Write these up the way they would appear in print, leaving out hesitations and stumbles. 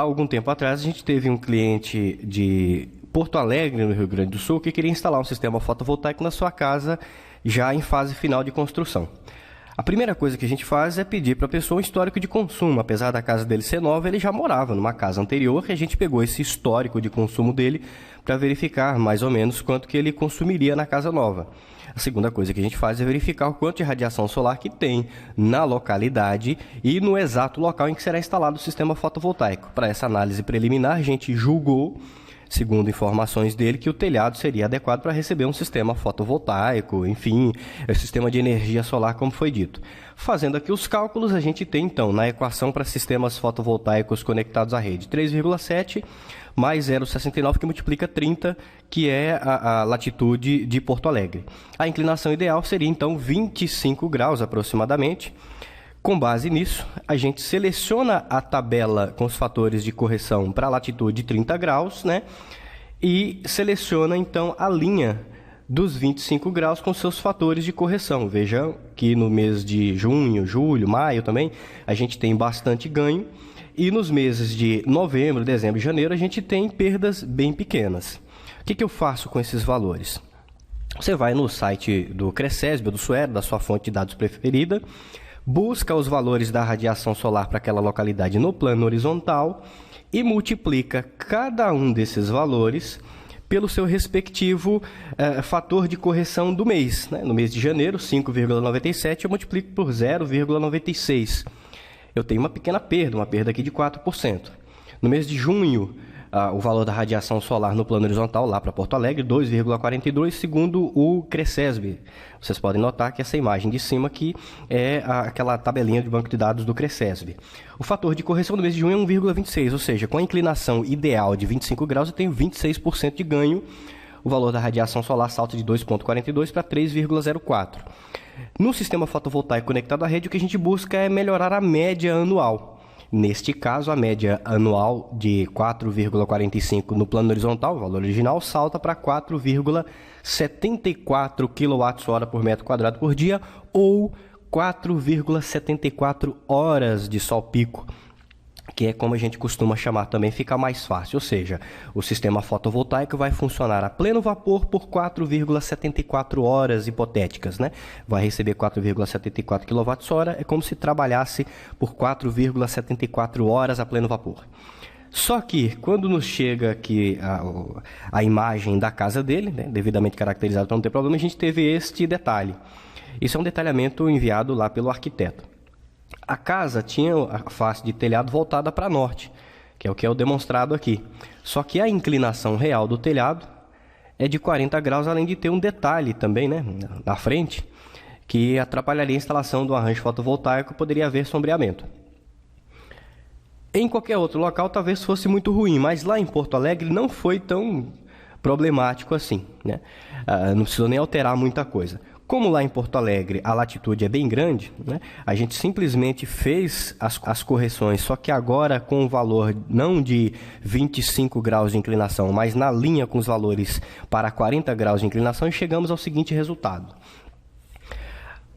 algum tempo atrás, a gente teve um cliente de Porto Alegre, no Rio Grande do Sul, que queria instalar um sistema fotovoltaico na sua casa, já em fase final de construção. A primeira coisa que a gente faz é pedir para a pessoa um histórico de consumo. Apesar da casa dele ser nova, ele já morava numa casa anterior e a gente pegou esse histórico de consumo dele para verificar mais ou menos quanto que ele consumiria na casa nova. A segunda coisa que a gente faz é verificar o quanto de radiação solar que tem na localidade e no exato local em que será instalado o sistema fotovoltaico. Para essa análise preliminar, a gente julgou, segundo informações dele, que o telhado seria adequado para receber um sistema fotovoltaico, enfim, sistema de energia solar, como foi dito. Fazendo aqui os cálculos, a gente tem, então, na equação para sistemas fotovoltaicos conectados à rede, 3,7 mais 0,69, que multiplica 30, que é a latitude de Porto Alegre. A inclinação ideal seria, então, 25 graus aproximadamente. Com base nisso, a gente seleciona a tabela com os fatores de correção para a latitude 30 graus, né? E seleciona, então, a linha dos 25 graus com seus fatores de correção. Veja que no mês de junho, julho, maio também, a gente tem bastante ganho. E nos meses de novembro, dezembro e janeiro, a gente tem perdas bem pequenas. O que eu faço com esses valores? Você vai no site do Cresesb, do Suero, da sua fonte de dados preferida, busca os valores da radiação solar para aquela localidade no plano horizontal e multiplica cada um desses valores pelo seu respectivo fator de correção do mês. Né? No mês de janeiro, 5,97, eu multiplico por 0,96. Eu tenho uma pequena perda, uma perda aqui de 4%. No mês de junho, o valor da radiação solar no plano horizontal, lá para Porto Alegre, 2,42, segundo o Cresesb. Vocês podem notar que essa imagem de cima aqui é aquela tabelinha de banco de dados do Cresesb. O fator de correção do mês de junho é 1,26, ou seja, com a inclinação ideal de 25 graus, eu tenho 26% de ganho. O valor da radiação solar salta de 2,42 para 3,04. No sistema fotovoltaico conectado à rede, o que a gente busca é melhorar a média anual. Neste caso, a média anual de 4,45 no plano horizontal, o valor original, salta para 4,74 kWh por metro quadrado por dia, ou 4,74 horas de sol pico, que é como a gente costuma chamar também, fica mais fácil. Ou seja, o sistema fotovoltaico vai funcionar a pleno vapor por 4,74 horas hipotéticas, né? Vai receber 4,74 kWh, é como se trabalhasse por 4,74 horas a pleno vapor. Só que, quando nos chega aqui a imagem da casa dele, né, devidamente caracterizada para não ter problema, a gente teve este detalhe. Isso é um detalhamento enviado lá pelo arquiteto. A casa tinha a face de telhado voltada para norte, que é o que é demonstrado aqui. Só que a inclinação real do telhado é de 40 graus, além de ter um detalhe também, né, na frente, que atrapalharia a instalação do arranjo fotovoltaico, poderia haver sombreamento. Em qualquer outro local talvez fosse muito ruim, mas lá em Porto Alegre não foi tão problemático assim, né? Não precisou nem alterar muita coisa. Como lá em Porto Alegre a latitude é bem grande, né, a gente simplesmente fez as correções, só que agora com o valor não de 25 graus de inclinação, mas na linha com os valores para 40 graus de inclinação, e chegamos ao seguinte resultado.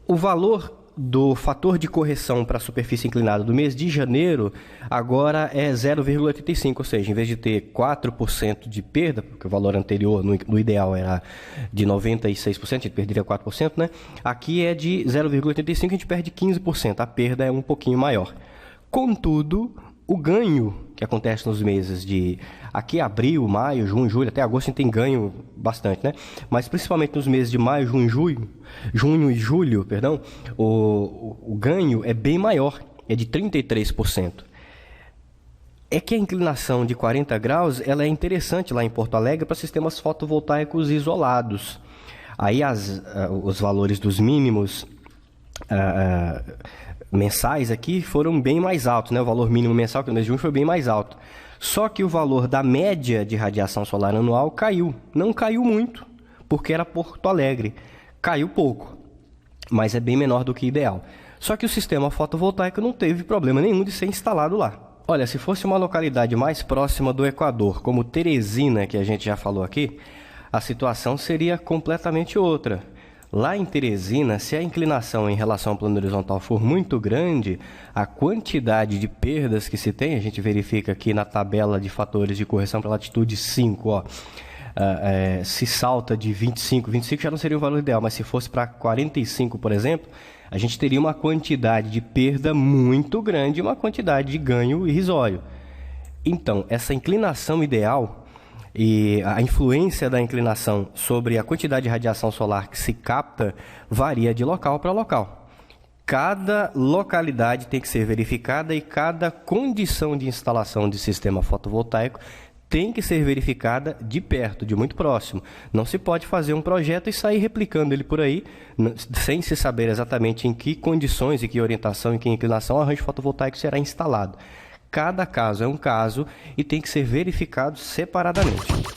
O valor do fator de correção para a superfície inclinada do mês de janeiro agora é 0,85, ou seja, em vez de ter 4% de perda, porque o valor anterior no ideal era de 96%, a gente perderia 4%, né? Aqui é de 0,85, a gente perde 15%, a perda é um pouquinho maior. Contudo, o ganho que acontece nos meses de aqui abril, maio, junho, julho, até agosto a gente tem ganho bastante, né? Mas principalmente nos meses de maio, junho e julho, perdão, o ganho é bem maior, é de 33%. É que a inclinação de 40 graus ela é interessante lá em Porto Alegre para sistemas fotovoltaicos isolados. Aí os valores dos mínimos mensais aqui foram bem mais altos, né? O valor mínimo mensal que no mês de junho foi bem mais alto. Só que o valor da média de radiação solar anual caiu. Não caiu muito, porque era Porto Alegre. Caiu pouco, mas é bem menor do que ideal. Só que o sistema fotovoltaico não teve problema nenhum de ser instalado lá. Olha, se fosse uma localidade mais próxima do Equador, como Teresina, que a gente já falou aqui, a situação seria completamente outra. Lá em Teresina, se a inclinação em relação ao plano horizontal for muito grande, a quantidade de perdas que se tem, a gente verifica aqui na tabela de fatores de correção para latitude 5, ó, se salta de 25 já não seria o valor ideal, mas se fosse para 45, por exemplo, a gente teria uma quantidade de perda muito grande e uma quantidade de ganho irrisório. Então, essa inclinação ideal e a influência da inclinação sobre a quantidade de radiação solar que se capta varia de local para local. Cada localidade tem que ser verificada e cada condição de instalação de sistema fotovoltaico tem que ser verificada de perto, de muito próximo. Não se pode fazer um projeto e sair replicando ele por aí, sem se saber exatamente em que condições, em que orientação, em que inclinação o arranjo fotovoltaico será instalado. Cada caso é um caso e tem que ser verificado separadamente.